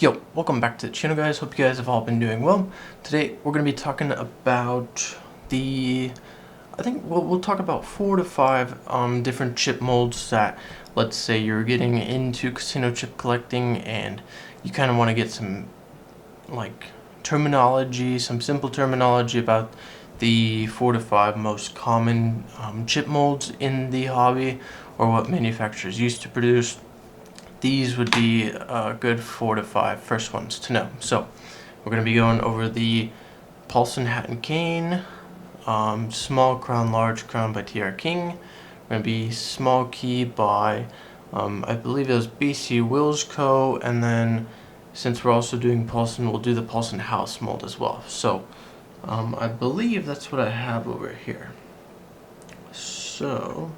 Yo, welcome back to the channel, guys. Hope you guys have all been doing well. Today we're going to be talking about I think we'll talk about 4 to 5 different chip molds that, let's say you're getting into casino chip collecting and you kind of want to get some like terminology, some simple terminology about the 4 to 5 most common chip molds in the hobby, or what manufacturers used to produce. These would be a good 4 to 5 first ones to know. So we're going to be going over the Paulson H&C, Small Crown, Large Crown by TRK King. We're going to be Small Key by, I believe it was BC Wills Co. And then since we're also doing Paulson, we'll do the Paulson House mold as well. So I believe that's what I have over here. So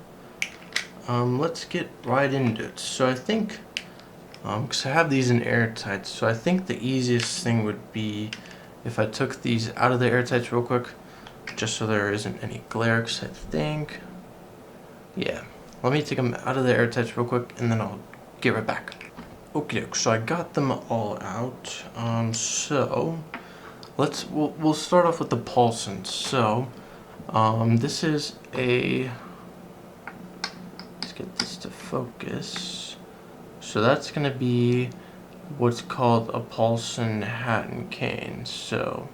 let's get right into it. So I think, because I have these in airtights, so I think the easiest thing would be if I took these out of the airtights real quick, just so there isn't any glare, because I think, yeah, let me take them out of the airtights real quick, and then I'll get right back. Okay, so I got them all out. So we'll start off with the Paulson. So this is a, let's get this to focus. So that's going to be what's called a Paulson hat and cane. So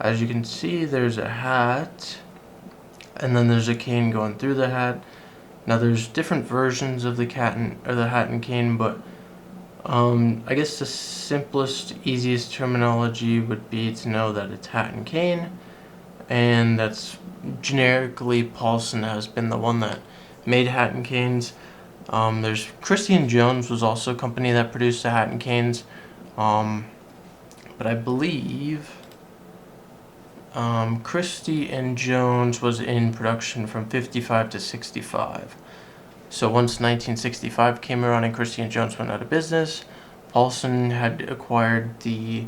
as you can see, there's a hat and then there's a cane going through the hat. Now there's different versions of the hat and cane, but I guess the simplest, easiest terminology would be to know that it's hat and cane, and that's generically Paulson has been the one that made hat and canes. There's Christie and Jones was also a company that produced the hat and canes, but I believe Christie and Jones was in production from 55 to 65. So once 1965 came around and Christie and Jones went out of business, Paulson had acquired the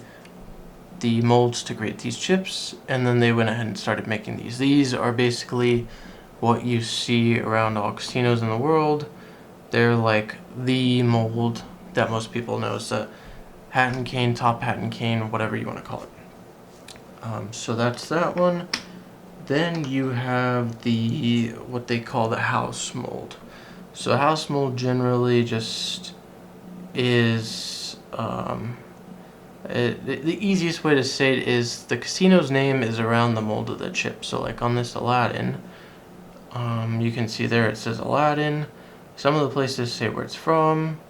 molds to create these chips, and then they went ahead and started making these. These are basically what you see around all casinos in the world. They're like the mold that most people know is the hat and cane, top hat and cane, whatever you want to call it. So that's that one. Then you have the what they call the house mold. So a house mold generally just is the easiest way to say it is the casino's name is around the mold of the chip. So like on this Aladdin, you can see there it says Aladdin. Some of the places say where it's from,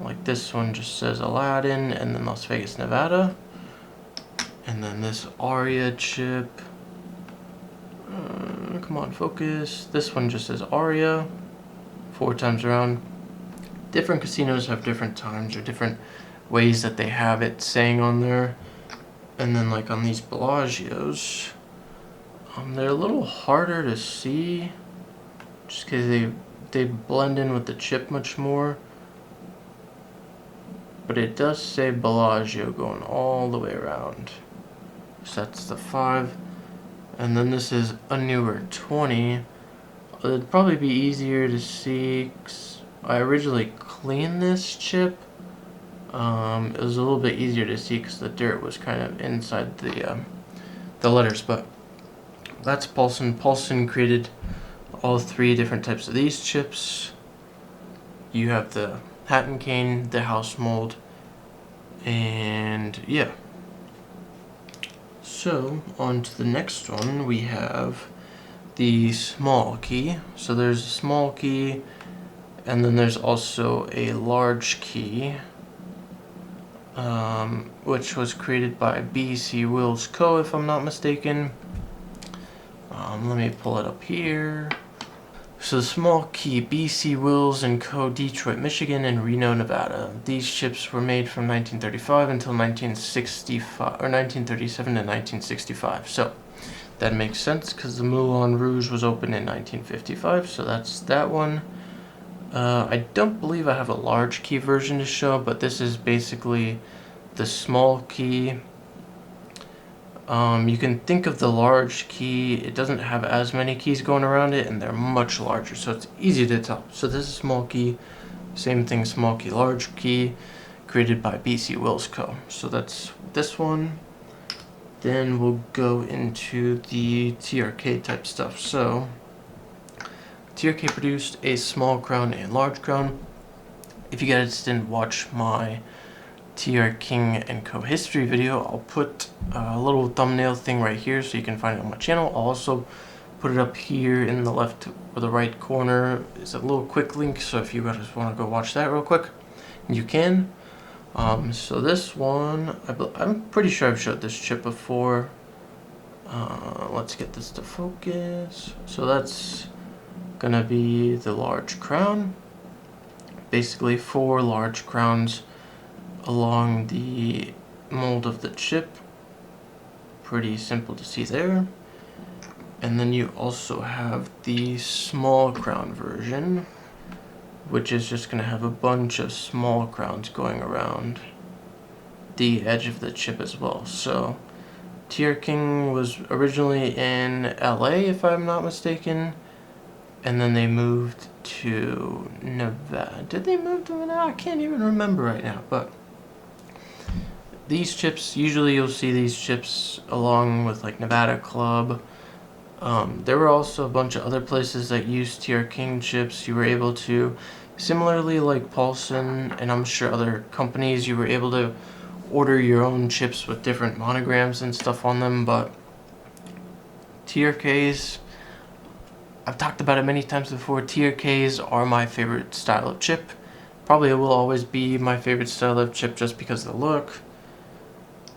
like this one just says Aladdin and then Las Vegas, Nevada. And then this Aria chip, come on, focus. This one just says Aria, 4 times around. Different casinos have different times or different ways that they have it saying on there. And then like on these Bellagios, they're a little harder to see just because they blend in with the chip much more, but it does say Bellagio going all the way around. So that's the 5, and then this is a newer 20. It'd probably be easier to see 'cause I originally cleaned this chip. It was a little bit easier to see because the dirt was kind of inside the letters, but that's Paulson. Paulson created all 3 different types of these chips. You have the hat and cane, the house mold, and yeah. So on to the next one, we have the small key. So there's a small key, and then there's also a large key, which was created by BC Wills Co. if I'm not mistaken. Let me pull it up here. So the small key, BC Wills & Co., Detroit, Michigan, and Reno, Nevada. These chips were made from 1935 until 1965, or 1937 to 1965. So that makes sense because the Moulin Rouge was opened in 1955. So that's that one. I don't believe I have a large key version to show, but this is basically the small key. You can think of the large key, it doesn't have as many keys going around it, and they're much larger, so it's easy to tell. So this is small key, same thing, small key, large key. created by BC Wills Co. So that's this one. Then we'll go into the TRK type stuff. So TRK produced a small crown and large crown. If you guys didn't watch my TRK King and Co history video, I'll put a little thumbnail thing right here so you can find it on my channel. I'll also put it up here in the left or the right corner. It's a little quick link, so if you guys want to go watch that real quick, you can. So this one, I'm pretty sure I've showed this chip before. Let's get this to focus. So that's gonna be the large crown. Basically 4 large crowns along the mold of the chip. Pretty simple to see there. And then you also have the small crown version, which is just going to have a bunch of small crowns going around the edge of the chip as well. So TRK King was originally in LA, if I'm not mistaken, and then they moved to Nevada. Did they move to Nevada? I can't even remember right now, but these chips, usually you'll see these chips along with like Nevada Club. There were also a bunch of other places that used TRK King chips. You were able to, similarly like Paulson and I'm sure other companies, you were able to order your own chips with different monograms and stuff on them, but TRKs, I've talked about it many times before, TRKs are my favorite style of chip. Probably will always be my favorite style of chip just because of the look,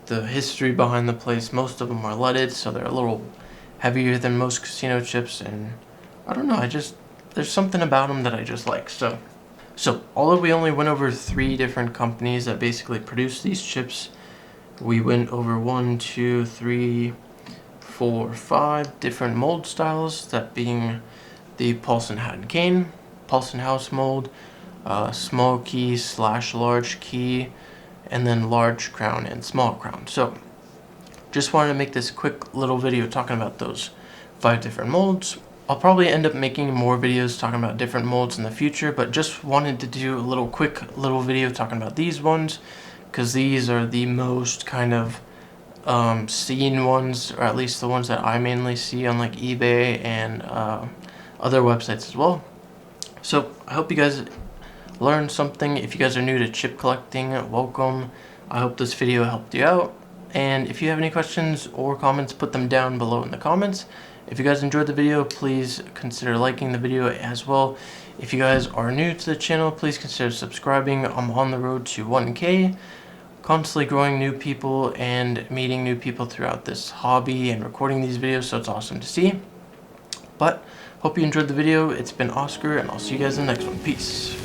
the history behind the place. Most of them are leaded, so they're a little heavier than most casino chips, and I don't know, there's something about them that I just like. So although we only went over 3 different companies that basically produce these chips, we went over 1, 2, 3, 4, 5 different mold styles, that being the Paulson H&C, Paulson house mold, small key / large key, and then large crown and small crown. So just wanted to make this quick little video talking about those 5 different molds. I'll probably end up making more videos talking about different molds in the future, but just wanted to do a little quick little video talking about these ones, because these are the most kind of seen ones, or at least the ones that I mainly see on like eBay and other websites as well. So I hope you guys learned something. If you guys are new to chip collecting, welcome. I hope this video helped you out. And if you have any questions or comments, put them down below in the comments. If you guys enjoyed the video, please consider liking the video as well. If you guys are new to the channel, please consider subscribing. I'm on the road to 1K, constantly growing new people and meeting new people throughout this hobby and recording these videos, so it's awesome to see. But hope you enjoyed the video. It's been Oscar, and I'll see you guys in the next one. Peace.